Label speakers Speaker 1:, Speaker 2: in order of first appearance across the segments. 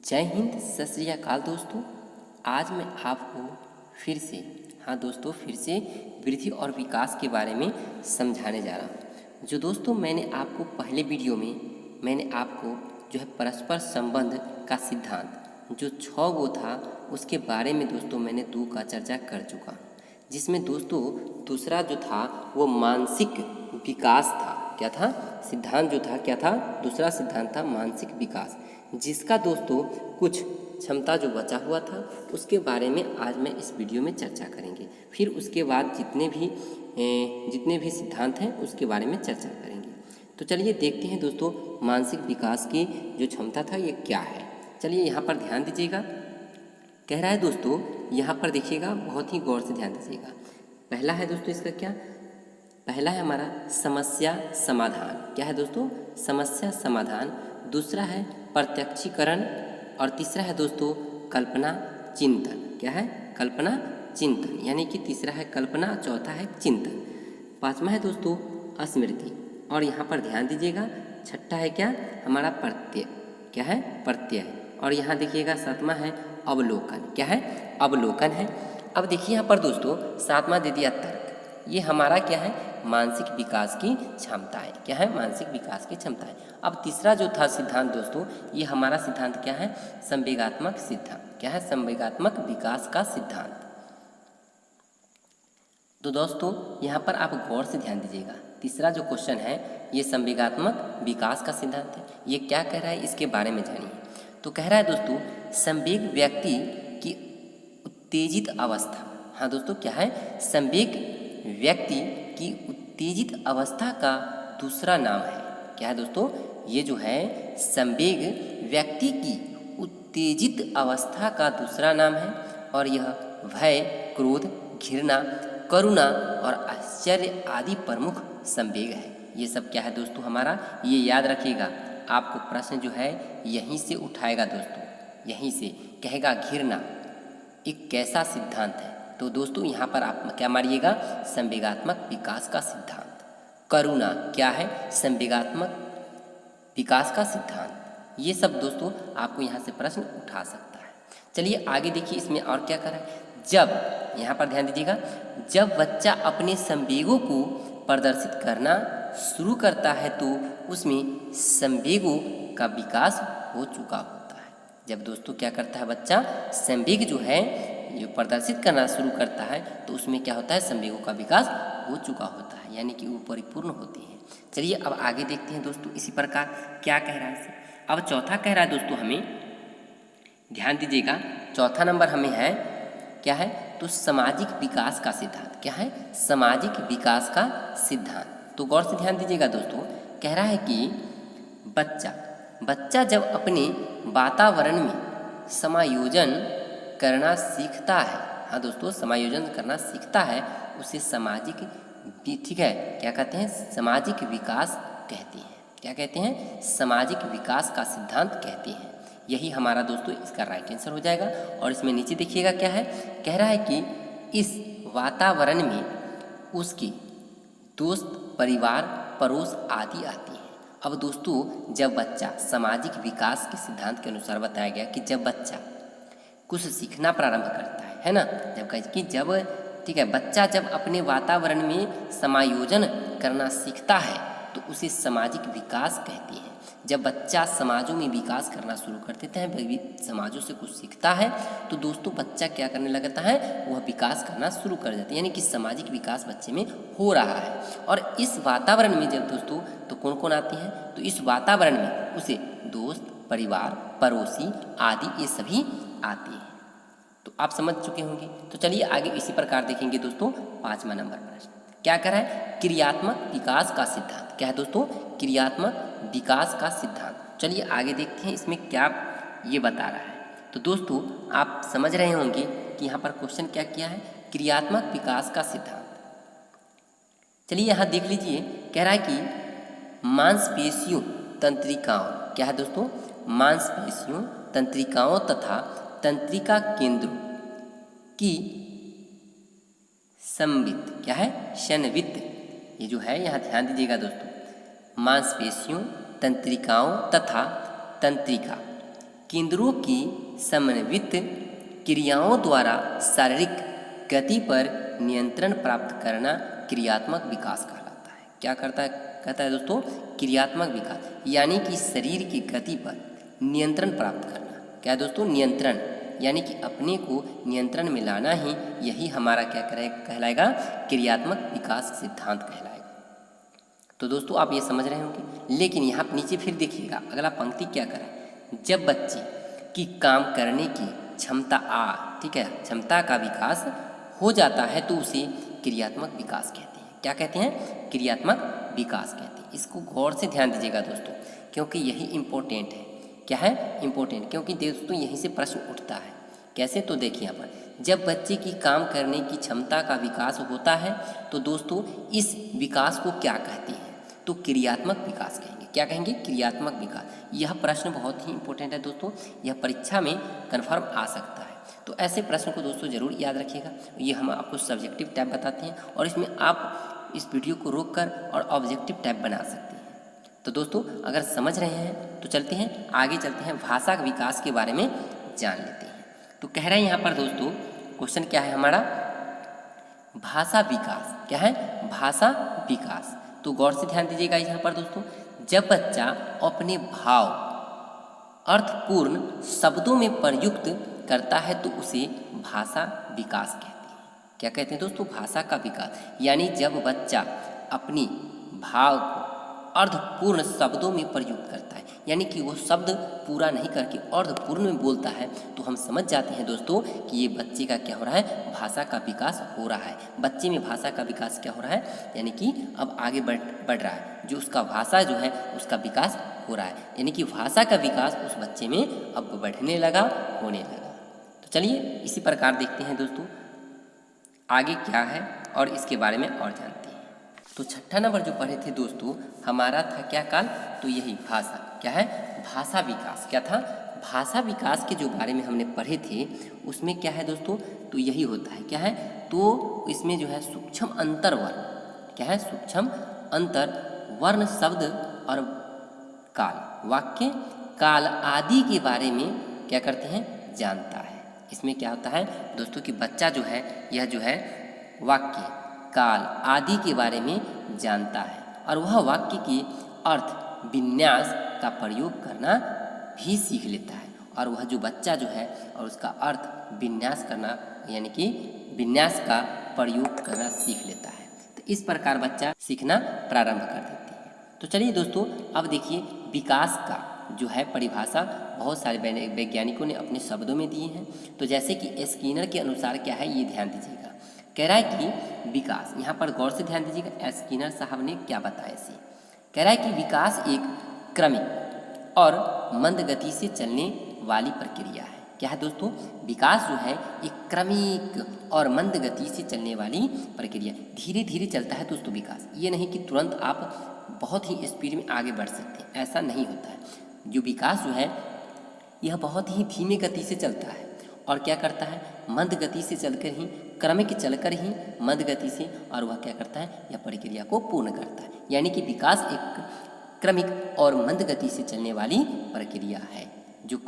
Speaker 1: जय हिंद, सत श्री अकाल दोस्तों। आज मैं आपको फिर से फिर से वृद्धि और विकास के बारे में समझाने जा रहा हूँ। जो दोस्तों मैंने आपको पहले वीडियो में मैंने आपको जो है परस्पर संबंध का सिद्धांत जो 6 वो था उसके बारे में दोस्तों मैंने 2 का चर्चा कर चुका हूँ, जिसमें दोस्तों दूसरा जो था वो मानसिक विकास था। क्या था सिद्धांत जो था, क्या था दूसरा सिद्धांत था मानसिक विकास, जिसका दोस्तों कुछ क्षमता जो बचा हुआ था उसके बारे में आज मैं इस वीडियो में चर्चा करेंगे। फिर उसके बाद जितने भी सिद्धांत हैं उसके बारे में चर्चा करेंगे। तो चलिए देखते हैं दोस्तों मानसिक विकास की जो क्षमता था ये क्या है। चलिए यहाँ पर ध्यान दीजिएगा। कह रहा है दोस्तों, यहाँ पर देखिएगा, बहुत ही गौर से ध्यान दीजिएगा। पहला है दोस्तों इसका क्या, पहला है हमारा समस्या समाधान। क्या है दोस्तों, समस्या समाधान। दूसरा है प्रत्यक्षीकरण और तीसरा है दोस्तों कल्पना चिंतन। क्या है, कल्पना चिंतन, यानी कि तीसरा है कल्पना, चौथा है चिंतन। पांचवा है दोस्तों स्मृति, और यहाँ पर ध्यान दीजिएगा छठा है क्या हमारा प्रत्यय। क्या है, प्रत्यय। और यहाँ देखिएगा सातवां है अवलोकन। क्या है, अवलोकन है। अब देखिए यहाँ पर दोस्तों सातवां दे दिया तर्क। ये हमारा क्या है, मानसिक विकास की क्षमता है। क्या है, मानसिक विकास की क्षमता है। अब तीसरा जो था सिद्धांत दोस्तों, ये हमारा सिद्धांत क्या है, संवेगात्मक सिद्धांत। क्या है, संवेगात्मक विकास का सिद्धांत। तो दोस्तों यहाँ पर आप गौर से ध्यान दीजिएगा। तीसरा जो क्वेश्चन है ये संवेगात्मक विकास का सिद्धांत है। ये क्या कह रहा है इसके बारे में जानिए। तो कह रहा है दोस्तों संवेग व्यक्ति की उत्तेजित अवस्था। हाँ दोस्तों, क्या है, संवेग व्यक्ति की उत्तेजित अवस्था का दूसरा नाम है। क्या है दोस्तों, ये जो है संवेग व्यक्ति की उत्तेजित अवस्था का दूसरा नाम है, और यह भय, क्रोध, घृणा, करुणा और आश्चर्य आदि प्रमुख संवेग है। ये सब क्या है दोस्तों हमारा, ये याद रखिएगा। आपको प्रश्न जो है यहीं से उठाएगा दोस्तों, यहीं से कहेगा घृणा एक कैसा सिद्धांत है। तो दोस्तों यहाँ पर आप क्या मारिएगा, संवेगात्मक विकास का सिद्धांत। करुणा क्या है, संवेगात्मक विकास का सिद्धांत। ये सब दोस्तों आपको यहाँ से प्रश्न उठा सकता है। चलिए आगे देखिए इसमें और क्या कर रहा है। जब, यहाँ पर ध्यान दीजिएगा, जब बच्चा अपने संवेगों को प्रदर्शित करना शुरू करता है तो उसमें संवेगों का विकास हो चुका होता है। जब दोस्तों क्या करता है बच्चा, संवेग जो है जो प्रदर्शित करना शुरू करता है तो उसमें क्या होता है, संवेगों का विकास हो चुका होता है, यानी कि वो परिपूर्ण होती है। चलिए अब आगे देखते हैं दोस्तों इसी प्रकार क्या कह रहा है इसे। अब चौथा कह रहा है दोस्तों, हमें ध्यान दीजिएगा, चौथा नंबर हमें है क्या है, तो सामाजिक विकास का सिद्धांत। क्या है, सामाजिक विकास का सिद्धांत। तो गौर से ध्यान दीजिएगा दोस्तों, कह रहा है कि बच्चा जब अपने वातावरण में समायोजन करना सीखता है। हाँ दोस्तों, समायोजन करना सीखता है, उसे सामाजिक, ठीक है, क्या कहते हैं, सामाजिक विकास कहते हैं। क्या कहते हैं, सामाजिक विकास का सिद्धांत कहते हैं। यही हमारा दोस्तों इसका राइट आंसर हो जाएगा। और इसमें नीचे देखिएगा क्या है, कह रहा है कि इस वातावरण में उसके दोस्त, परिवार, पड़ोस आदि आती हैं। अब दोस्तों जब बच्चा, सामाजिक विकास के सिद्धांत के अनुसार बताया गया कि जब बच्चा कुछ सीखना प्रारंभ करता है ना, ठीक है, बच्चा जब अपने वातावरण में समायोजन करना सीखता है तो उसे सामाजिक विकास कहते हैं। जब बच्चा समाजों में विकास करना शुरू कर देता है, विविध समाजों से कुछ सीखता है, तो दोस्तों बच्चा क्या करने लगता है, वह विकास करना शुरू कर देता है, यानी कि सामाजिक विकास बच्चे में हो रहा है। और इस वातावरण में जब दोस्तों तो कौन कौन आते हैं, तो इस वातावरण में उसे दोस्त, परिवार, पड़ोसी आदि ये सभी आते हैं। तो आप समझ चुके होंगे। तो चलिए आगे इसी प्रकार देखेंगे दोस्तों 5वां नंबर प्रश्न क्या कर रहा है, क्रियात्मक विकास का सिद्धांत। क्या है दोस्तों, क्रियात्मक विकास का सिद्धांत। चलिए आगे देखते हैं इसमें क्या ये बता रहा है। तो दोस्तों आप समझ रहे होंगे कि यहाँ पर क्वेश्चन क्या किया है, क्रियात्मक विकास का सिद्धांत। चलिए यहाँ देख लीजिए, कह रहा है कि मांसपेशियों, तंत्रिकाओं, क्या है दोस्तों, मांसपेशियों, तंत्रिकाओं तथा तंत्रिका केंद्रों की संवित, क्या है, संवित, ये जो है यहाँ ध्यान दीजिएगा दोस्तों, मांसपेशियों, तंत्रिकाओं तथा तंत्रिका केंद्रों की समन्वित क्रियाओं द्वारा शारीरिक गति पर नियंत्रण प्राप्त करना क्रियात्मक विकास कहलाता है। क्या कहता है दोस्तों? क्रियात्मक विकास, यानी कि शरीर की गति पर नियंत्रण प्राप्त करना। क्या है दोस्तों? नियंत्रण, यानी कि अपने को नियंत्रण में लाना ही, यही हमारा क्या कहलाएगा? क्रियात्मक विकास सिद्धांत कहलाएगा। तो दोस्तों आप ये समझ रहे होंगे, लेकिन यहाँ नीचे फिर देखिएगा अगला पंक्ति क्या करें। जब बच्चे की काम करने की क्षमता ठीक है, क्षमता का विकास हो जाता है तो उसे क्रियात्मक विकास कहते हैं। क्या कहते हैं? क्रियात्मक विकास कहते हैं। इसको गौर से ध्यान दीजिएगा दोस्तों, क्योंकि यही इम्पोर्टेंट है। क्या है? इम्पोर्टेंट, क्योंकि दोस्तों यहीं से प्रश्न उठता है। कैसे? तो देखिए यहाँ पर, जब बच्चे की काम करने की क्षमता का विकास होता है तो दोस्तों इस विकास को क्या कहते हैं? तो क्रियात्मक विकास कहेंगे। क्या कहेंगे? क्रियात्मक विकास। यह प्रश्न बहुत ही इंपॉर्टेंट है दोस्तों, यह परीक्षा में कन्फर्म आ सकता है। तो ऐसे प्रश्न को दोस्तों जरूर याद रखिएगा। ये हम आपको सब्जेक्टिव टाइप बताते हैं और इसमें आप इस वीडियो को रोक कर और ऑब्जेक्टिव टाइप बना सकते हैं। तो दोस्तों अगर समझ रहे हैं तो चलते हैं आगे, चलते हैं भाषा के विकास के बारे में जान लेते हैं। तो कह रहे हैं यहाँ पर दोस्तों, क्वेश्चन क्या है हमारा? भाषा विकास। क्या है? भाषा विकास। तो गौर से ध्यान दीजिएगा यहाँ पर दोस्तों, जब बच्चा अपने भाव अर्थपूर्ण शब्दों में प्रयुक्त करता है तो उसे भाषा विकास कहते हैं। क्या कहते हैं दोस्तों? भाषा का विकास, यानी जब बच्चा अपनी भाव को अर्थपूर्ण शब्दों में प्रयुक्त करता है, यानी कि वो शब्द पूरा नहीं करके अर्थपूर्ण में बोलता है, तो हम समझ जाते हैं दोस्तों कि ये बच्चे का क्या हो रहा है? भाषा का विकास हो रहा है। बच्चे में भाषा का विकास क्या हो रहा है? यानी कि अब आगे बढ़ रहा है, जो उसका भाषा जो है उसका विकास हो रहा है, यानी कि भाषा का विकास उस बच्चे में अब बढ़ने लगा, होने लगा। तो चलिए इसी प्रकार देखते हैं दोस्तों आगे क्या है और इसके बारे में और जानते हैं। तो छठा नंबर जो पढ़े थे दोस्तों हमारा था क्या काल? तो यही भाषा। क्या है? भाषा विकास। क्या था? भाषा विकास के जो बारे में हमने पढ़े थे उसमें क्या है दोस्तों? तो यही होता है। क्या है? तो इसमें जो है सूक्ष्म अंतर वर्ण। क्या है? सूक्ष्म अंतर वर्ण शब्द और काल, वाक्य, काल आदि के बारे में क्या करते हैं? जानता है। इसमें क्या होता है दोस्तों कि बच्चा जो है यह जो है वाक्य, काल आदि के बारे में जानता है और वह वाक्य के अर्थ विन्यास का प्रयोग करना भी सीख लेता है। और वह जो बच्चा जो है और उसका अर्थ विन्यास करना, यानी कि विन्यास का प्रयोग करना सीख लेता है। तो इस प्रकार बच्चा सीखना प्रारंभ कर देती है। तो चलिए दोस्तों अब देखिए विकास का जो है परिभाषा बहुत सारे वैज्ञानिकों ने अपने शब्दों में दिए हैं। तो जैसे कि स्किनर के अनुसार क्या है ये ध्यान दीजिएगा। कह रहा है कि विकास, यहाँ पर गौर से ध्यान दीजिएगा स्किनर साहब ने क्या बताया इसे। कह रहा है कि विकास एक क्रमिक और मंद गति से चलने वाली प्रक्रिया है। क्या है दोस्तों? विकास जो है एक क्रमिक और मंद गति से चलने वाली प्रक्रिया, धीरे धीरे चलता है दोस्तों विकास। ये नहीं कि तुरंत आप बहुत ही स्पीड में आगे बढ़ सकते हैं, ऐसा नहीं होता है। जो विकास जो है यह बहुत ही धीमी गति से चलता है और क्या करता है? मंद गति से चलकर ही, क्रमिक चलकर ही मंद गति से, और वह क्या करता है? यह प्रक्रिया को पूर्ण करता है। यानी कि विकास एक क्रमिक और मंद गति से चलने वाली प्रक्रिया है, जो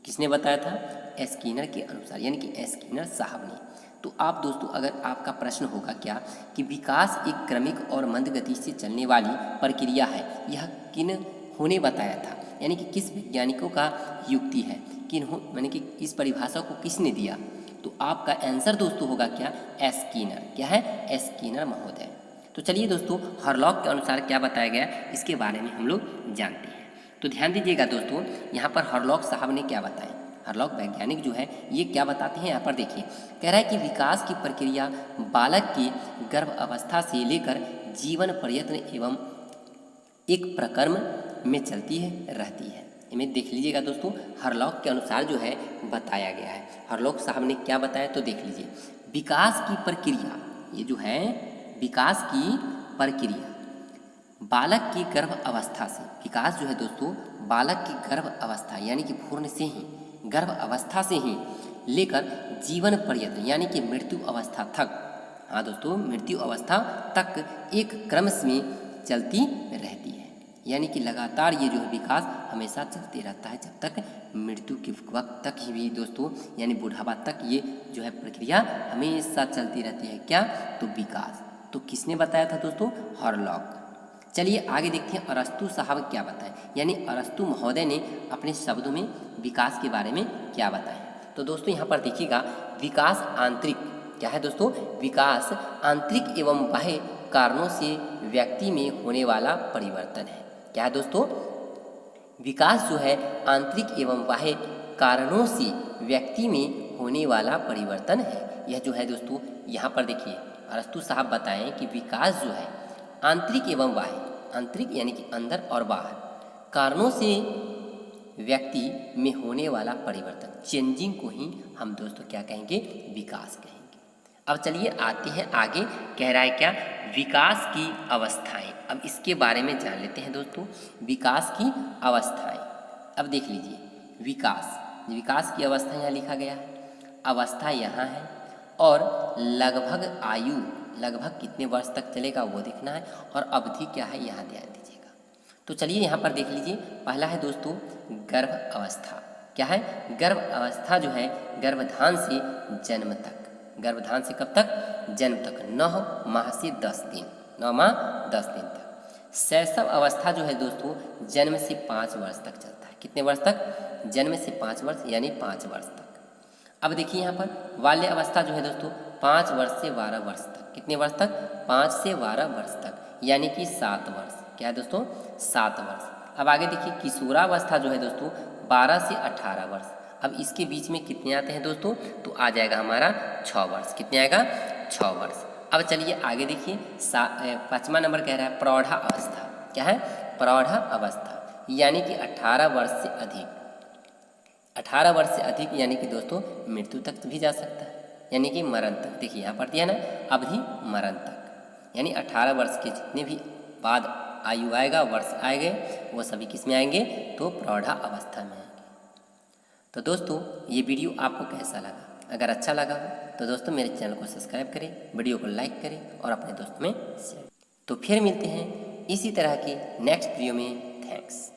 Speaker 1: किसने बताया था? स्किनर के अनुसार, यानी कि स्किनर साहब ने। तो आप दोस्तों अगर आपका प्रश्न होगा क्या कि विकास एक क्रमिक और मंद गति से चलने वाली प्रक्रिया है, यह किन्होंने बताया था, यानी कि किस वैज्ञानिकों का युक्ति है, यानी कि इस परिभाषा को किसने दिया? तो आपका आंसर दोस्तों होगा क्या? स्किनर। क्या है? स्किनर महोदय। तो चलिए दोस्तों हरलॉक के अनुसार क्या बताया गया इसके बारे में हम लोग जानते हैं। तो ध्यान दीजिएगा दोस्तों, यहाँ पर हरलॉक साहब ने क्या बताया। हरलॉक वैज्ञानिक जो है ये क्या बताते हैं, यहाँ पर देखिए। कह रहा है कि विकास की प्रक्रिया बालक की गर्भ अवस्था से लेकर जीवन प्रयत्न एवं एक प्रक्रम में चलती है रहती है। इन्हें देख लीजिएगा दोस्तों, हरलॉक के अनुसार जो है बताया गया है। हरलॉक साहब ने क्या बताया तो देख लीजिए। विकास की प्रक्रिया, ये जो है विकास की प्रक्रिया बालक की गर्भ अवस्था से, विकास जो है दोस्तों बालक की गर्भ अवस्था यानी कि भ्रूण से ही, गर्भ अवस्था से ही लेकर जीवन पर्यंत यानी कि मृत्यु अवस्था तक, हाँ दोस्तों मृत्यु अवस्था तक एक क्रम में चलती रहती है। यानी कि लगातार ये जो है विकास हमेशा चलते रहता है जब तक मृत्यु के वक्त तक ही भी दोस्तों, यानी बुढ़ापा तक ये जो है प्रक्रिया हमेशा चलती रहती है। क्या? तो विकास। तो किसने बताया था दोस्तों? हॉरलॉक। चलिए आगे देखते हैं अरस्तु साहब क्या बताएं, यानी अरस्तु महोदय ने अपने शब्दों में विकास के बारे में क्या बताया। तो दोस्तों यहाँ पर देखिएगा, विकास आंतरिक, क्या है दोस्तों? विकास आंतरिक एवं बाह्य कारणों से व्यक्ति में होने वाला परिवर्तन है। क्या है दोस्तों? विकास जो है आंतरिक एवं बाह्य कारणों से व्यक्ति में होने वाला परिवर्तन है। यह जो है दोस्तों यहाँ पर देखिए अरस्तु साहब बताएं कि विकास जो है आंतरिक एवं बाह्य, आंतरिक यानी कि अंदर और बाहर, कारणों से व्यक्ति में होने वाला परिवर्तन, चेंजिंग को ही हम दोस्तों क्या कहेंगे? विकास कहेंगे। अब चलिए आते हैं आगे, कह रहा है क्या? विकास की अवस्थाएं। अब इसके बारे में जान लेते हैं दोस्तों, विकास की अवस्थाएं। अब देख लीजिए, विकास की अवस्था यहाँ लिखा गया है, अवस्था यहाँ है और लगभग आयु, लगभग कितने वर्ष तक चलेगा वो देखना है, और अवधि क्या है यहाँ ध्यान दीजिएगा। तो चलिए यहाँ पर देख लीजिए, पहला है दोस्तों गर्भ अवस्था। क्या है? गर्भ अवस्था जो है गर्भधान से जन्म तक, गर्भधान से कब तक? जन्म तक, 9 माह से 10 दिन, 9 माह 10 दिन तक। शैशव अवस्था जो है दोस्तों जन्म से 5 वर्ष तक चलता है। कितने वर्ष तक? जन्म से 5 वर्ष, यानी 5 वर्ष तक। अब देखिए यहाँ पर बाल्य अवस्था जो है दोस्तों 5 वर्ष से 12 वर्ष तक। कितने वर्ष तक? 5 से 12 वर्ष तक, यानी कि 7 वर्ष। क्या है दोस्तों? 7 वर्ष। अब आगे देखिए किशोरावस्था जो है दोस्तों 12 से 18 वर्ष। अब इसके बीच में कितने आते हैं दोस्तों? तो आ जाएगा हमारा 6 वर्ष। कितने आएगा? 6 वर्ष। अब चलिए आगे देखिए, 5वां नंबर कह रहा है प्रौढ़ा अवस्था। क्या है? प्रौढ़ा अवस्था, यानी कि 18 वर्ष से अधिक, 18 वर्ष से अधिक, यानी कि दोस्तों मृत्यु तक भी जा सकता है, यानी कि मरण तक। देखिए यहाँ पर दिया ना, अवधि मरण तक, यानी 18 वर्ष के जितने भी बाद आयु आएगा, वर्ष आएंगे, वो सभी किस में आएंगे? तो प्रौढ़ा अवस्था में आएंगे। तो दोस्तों ये वीडियो आपको कैसा लगा? अगर अच्छा लगा हो तो दोस्तों मेरे चैनल को सब्सक्राइब करें, वीडियो को लाइक करें और अपने दोस्तों में शेयर। तो फिर मिलते हैं इसी तरह के नेक्स्ट वीडियो में। थैंक्स।